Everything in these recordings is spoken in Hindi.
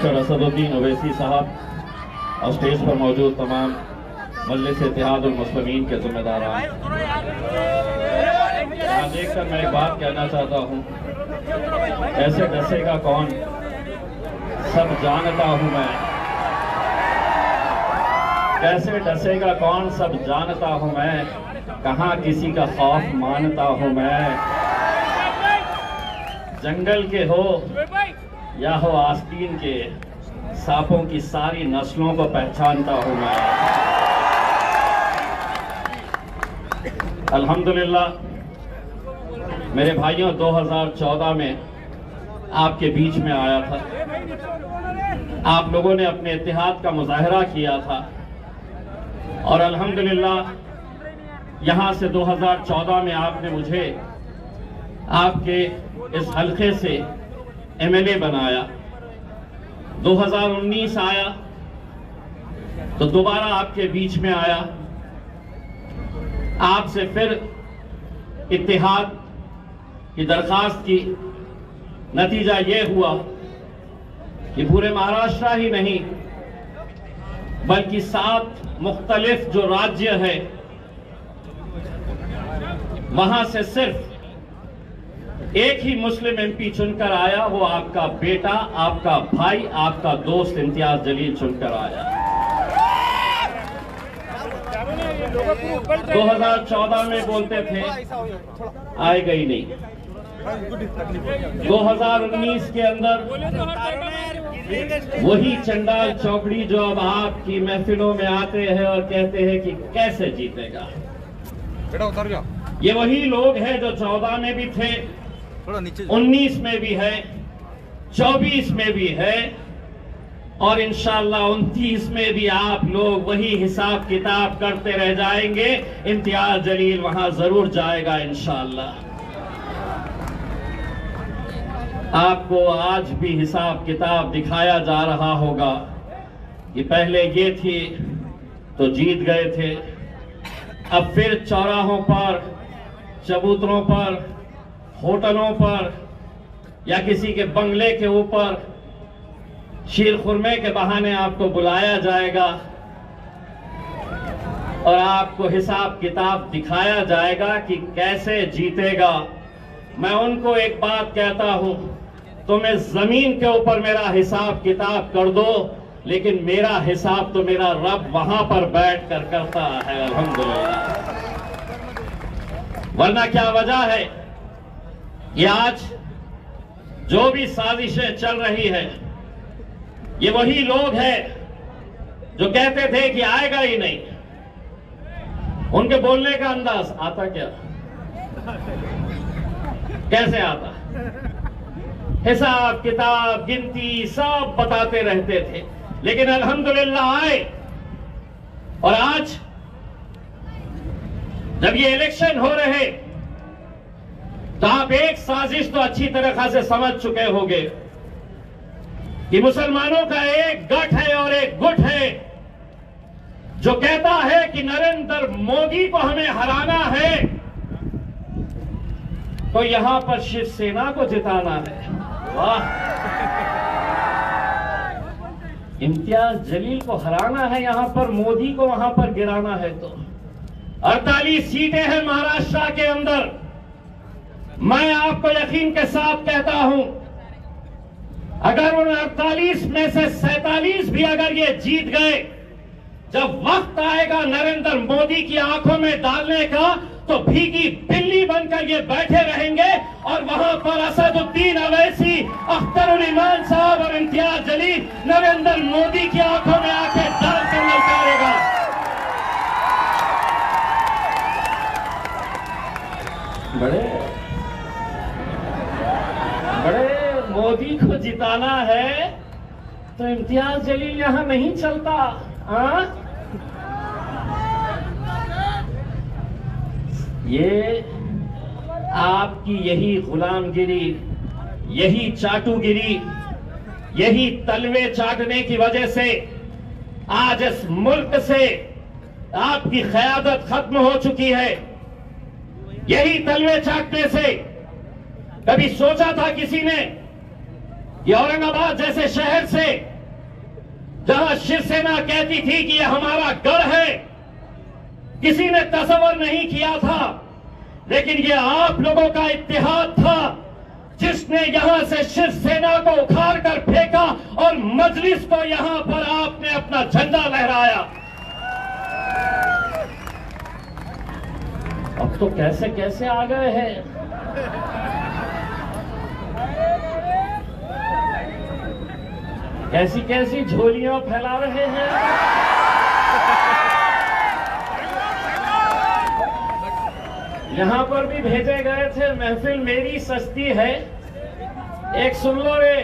मिस्टर असदुद्दीन ओवैसी साहब और स्टेज पर मौजूद तमाम मजलिस इत्तेहादुल मुस्लिमीन के जिम्मेदारान, यहाँ देखकर मैं एक बात कहना चाहता हूँ, ऐसे डसेगा कौन, सब जानता हूँ मैं। कैसे डसेगा कौन, सब जानता हूँ मैं, कहाँ किसी का खौफ मानता हूँ मैं। जंगल के हो या हो आस्तीन के, सांपों की सारी नस्लों को पहचानता हूं मैं। अल्हम्दुलिल्लाह मेरे भाइयों, 2014 में आपके बीच में आया था, आप लोगों ने अपने इत्तेहाद का मुजाहरा किया था और अल्हम्दुलिल्लाह यहां से 2014 में आपने मुझे आपके इस हल्के से एमएलए बनाया। 2019 आया तो दोबारा आपके बीच में आया, आपसे फिर इत्तेहाद की दरखास्त की। नतीजा ये हुआ कि पूरे महाराष्ट्र ही नहीं बल्कि 7 मुख्तलिफ जो राज्य है वहां से सिर्फ एक ही मुस्लिम एमपी चुनकर आया, वो आपका बेटा, आपका भाई, आपका दोस्त इम्तियाज जलील चुनकर आया। 2014 में बोलते थे, आएगा ही नहीं। 2019 के अंदर वही चंडाल चौकड़ी जो अब आपकी महफिलों में आते हैं और कहते हैं कि कैसे जीतेगा, ये वही लोग हैं जो 14 में भी थे, 19 में भी है, 24 में भी है और इंशाअल्लाह 29 में भी आप लोग वही हिसाब किताब करते रह जाएंगे। इम्तियाज जलील वहां जरूर जाएगा इंशाअल्लाह। आपको आज भी हिसाब किताब दिखाया जा रहा होगा कि पहले ये थी तो जीत गए थे, अब फिर चौराहों पर, चबूतरों पर, होटलों पर या किसी के बंगले के ऊपर शीर खुरमे के बहाने आपको बुलाया जाएगा और आपको हिसाब किताब दिखाया जाएगा कि कैसे जीतेगा। मैं उनको एक बात कहता हूं, तुम्हें जमीन के ऊपर मेरा हिसाब किताब कर दो, लेकिन मेरा हिसाब तो मेरा रब वहां पर बैठ कर करता है अल्हम्दुलिल्लाह। वरना क्या वजह है, ये आज जो भी साजिशें चल रही है, ये वही लोग हैं जो कहते थे कि आएगा ही नहीं। उनके बोलने का अंदाज आता क्या, कैसे आता, हिसाब किताब गिनती सब बताते रहते थे, लेकिन अल्हम्दुलिल्लाह आए। और आज जब ये इलेक्शन हो रहे तो आप एक साजिश तो अच्छी तरह से समझ चुके होंगे कि मुसलमानों का एक गठ है और एक गुट है जो कहता है कि नरेंद्र मोदी को हमें हराना है तो यहां पर शिवसेना को जिताना है। वाह, इम्तियाज जलील को हराना है यहां पर, मोदी को वहां पर गिराना है। तो 48 सीटें हैं महाराष्ट्र के अंदर। मैं आपको यकीन के साथ कहता हूं, अगर उन 48 में से 47 भी अगर ये जीत गए, जब वक्त आएगा नरेंद्र मोदी की आंखों में डालने का तो भीगी बिल्ली बनकर ये बैठे रहेंगे और वहां पर असदुद्दीन ओवैसी, अख्तरुल ईमान साहब और इम्तियाज जलील नरेंद्र मोदी की आंखों में आके डालकर ललकारेगा। बड़े मोदी को जिताना है तो इम्तियाज जलील यहां नहीं चलता। ये आपकी यही गुलामगिरी, यही चाटुगिरी, यही तलवे चाटने की वजह से आज इस मुल्क से आपकी क़यादत खत्म हो चुकी है। यही तलवे चाटने से कभी सोचा था किसी ने कि औरंगाबाद जैसे शहर से जहां शिवसेना कहती थी कि यह हमारा गढ़ है, किसी ने तस्वर नहीं किया था, लेकिन यह आप लोगों का इत्तेहाद था जिसने यहां से शिवसेना को उखाड़ कर फेंका और मजलिस को यहां पर आपने अपना झंडा लहराया। अब तो कैसे कैसे आ गए हैं। कैसी कैसी झोलियां फैला रहे हैं। यहां पर भी भेजे गए थे, महफिल मेरी सस्ती है। एक सुन लो रे,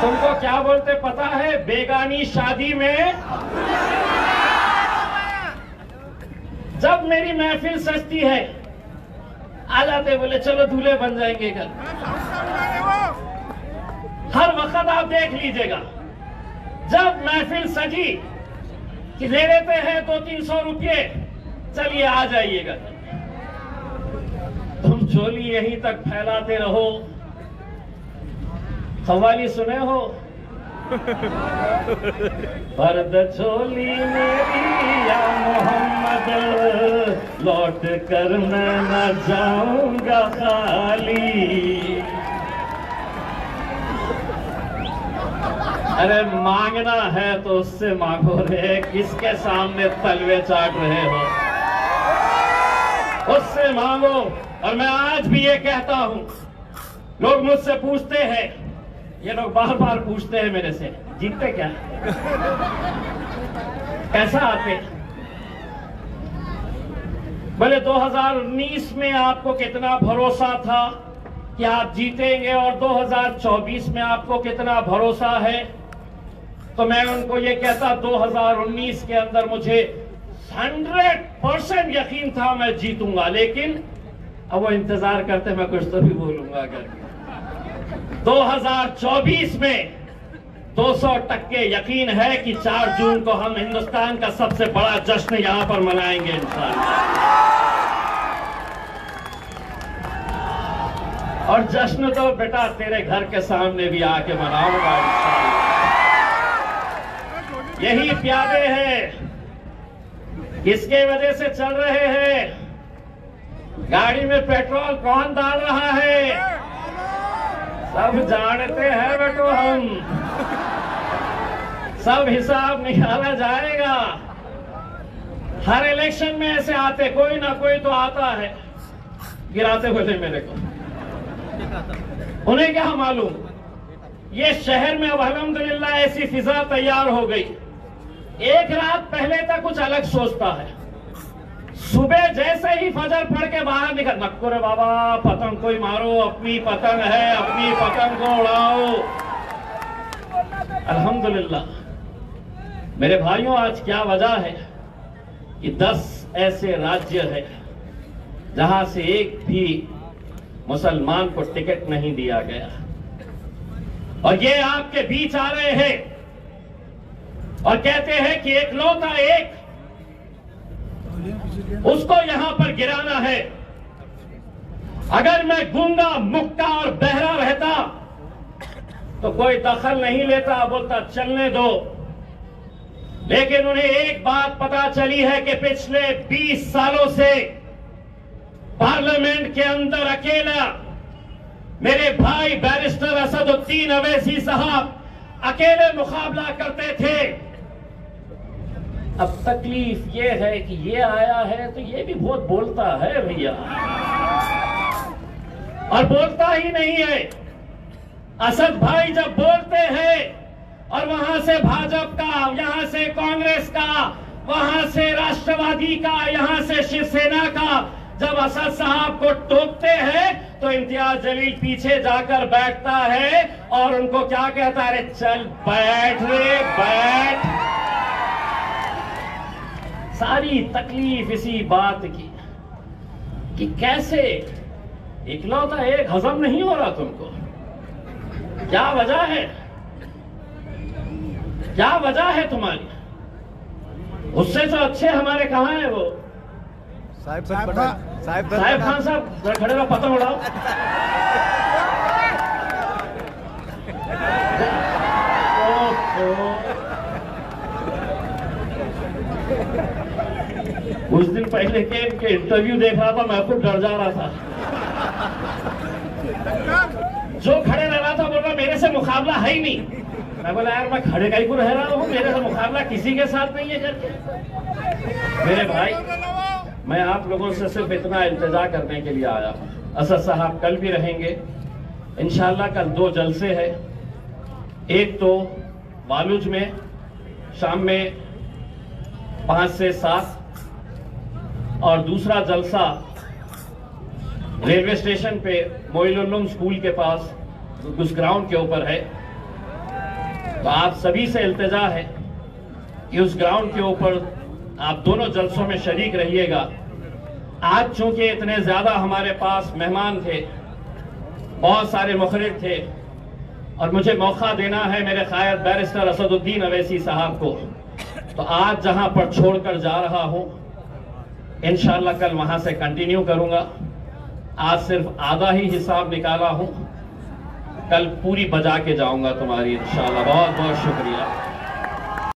तुमको क्या बोलते पता है? बेगानी शादी में जब मेरी महफिल सस्ती है आ जाते, बोले चलो दूल्हे बन जाएंगे कल। हर वक्त आप देख लीजिएगा, जब महफिल सजी कि ले लेते हैं 200-300 रुपये, चलिए आ जाइएगा। तुम चोली यहीं तक फैलाते रहो। कव्वाली सुने हो? पर्द चोली मेरी या मोहम्मद, लौट कर मैं न जाऊंगा खाली। अरे मांगना है तो उससे मांगो रे, किसके सामने तलवे चाट रहे हो? उससे मांगो। और मैं आज भी ये कहता हूं, लोग मुझसे पूछते हैं, ये लोग बार बार पूछते हैं मेरे से, जीतते क्या? कैसा आते? बोले 2019 में आपको कितना भरोसा था कि आप जीतेंगे और 2024 में आपको कितना भरोसा है? तो मैं उनको ये कहता, 2019 के अंदर मुझे 100% यकीन था मैं जीतूंगा, लेकिन अब वो इंतजार करते मैं कुछ तो भी बोलूंगा करके। 2024 में 200% यकीन है कि 4 जून को हम हिंदुस्तान का सबसे बड़ा जश्न यहां पर मनाएंगे इंशाअल्लाह। और जश्न तो बेटा तेरे घर के सामने भी आके मनाऊंगा इंशाअल्लाह। यही प्यादे हैं, किसके वजह से चल रहे हैं? गाड़ी में पेट्रोल कौन डाल रहा है? सब जानते हैं बेटो, हम सब हिसाब निकाला जाएगा। हर इलेक्शन में ऐसे आते, कोई ना कोई तो आता है गिराते हुए मेरे को। उन्हें क्या मालूम, ये शहर में अब अल्हम्दुलिल्लाह ऐसी फिजा तैयार हो गई। एक रात पहले तक कुछ अलग सोचता है, सुबह जैसे ही फजर पढ़ के बाहर निकल, नक्को रे बाबा पतंग कोई मारो, अपनी पतंग है, अपनी पतंग को उड़ाओ। अल्हम्दुलिल्लाह मेरे भाइयों, आज क्या वजह है कि 10 ऐसे राज्य है जहां से एक भी मुसलमान को टिकट नहीं दिया गया, और ये आपके बीच आ रहे हैं और कहते हैं कि एकलौता एक, उसको यहां पर गिराना है। अगर मैं गूंगा, मुक्का और बहरा रहता तो कोई दखल नहीं लेता, बोलता चलने दो। लेकिन उन्हें एक बात पता चली है कि पिछले 20 सालों से पार्लियामेंट के अंदर अकेला मेरे भाई बैरिस्टर असदुद्दीन अवैसी साहब अकेले मुकाबला करते थे। अब तकलीफ ये है कि ये आया है तो ये भी बहुत बोलता है भैया, और बोलता ही नहीं है। असद भाई जब बोलते हैं और वहां से भाजपा का, यहां से कांग्रेस का, वहां से राष्ट्रवादी का, यहां से शिवसेना का, जब असद साहब को टोकते हैं तो इम्तियाज जलील पीछे जाकर बैठता है और उनको क्या कहता है? अरे चल बैठ रे बैठ। सारी तकलीफ इसी बात की कि कैसे इकलौता एक हजम नहीं हो रहा तुमको। क्या वजह है? क्या वजह है तुम्हारी? उससे तो अच्छे हमारे कहां है वो साहिब खान साहब, खड़े रहो, पतंग उड़ाओ। पहले के इनके इंटरव्यू देख रहा था, मैं खुद डर जा रहा था। जो खड़े रह रहा था बोल रहा मेरे से मुकाबला है ही नहीं। मैं बोला यार मैं खड़े का ही को रह रहा हूँ, मेरे से मुकाबला किसी के साथ नहीं है करके। मेरे भाई, मैं आप लोगों से सिर्फ इतना इल्तिजा करने के लिए आया हूँ। असद साहब कल भी रहेंगे इंशाल्लाह। कल 2 जलसे है, एक तो वालुज में शाम में 5 से 7 और दूसरा जलसा रेलवे स्टेशन पे मोइनुल स्कूल के पास उस ग्राउंड के ऊपर है। तो आप सभी से इल्तिजा है कि उस ग्राउंड के ऊपर आप दोनों जलसों में शरीक रहिएगा। आज चूंकि इतने ज्यादा हमारे पास मेहमान थे, बहुत सारे मुखरिब थे, और मुझे मौका देना है मेरे कायद बैरिस्टर असदुद्दीन अवैसी साहब को, तो आज जहां पर छोड़कर जा रहा हूं इंशाअल्लाह कल वहां से कंटिन्यू करूंगा। आज सिर्फ आधा ही हिसाब निकाला हूं, कल पूरी बजा के जाऊंगा तुम्हारी इंशाअल्लाह। बहुत बहुत शुक्रिया।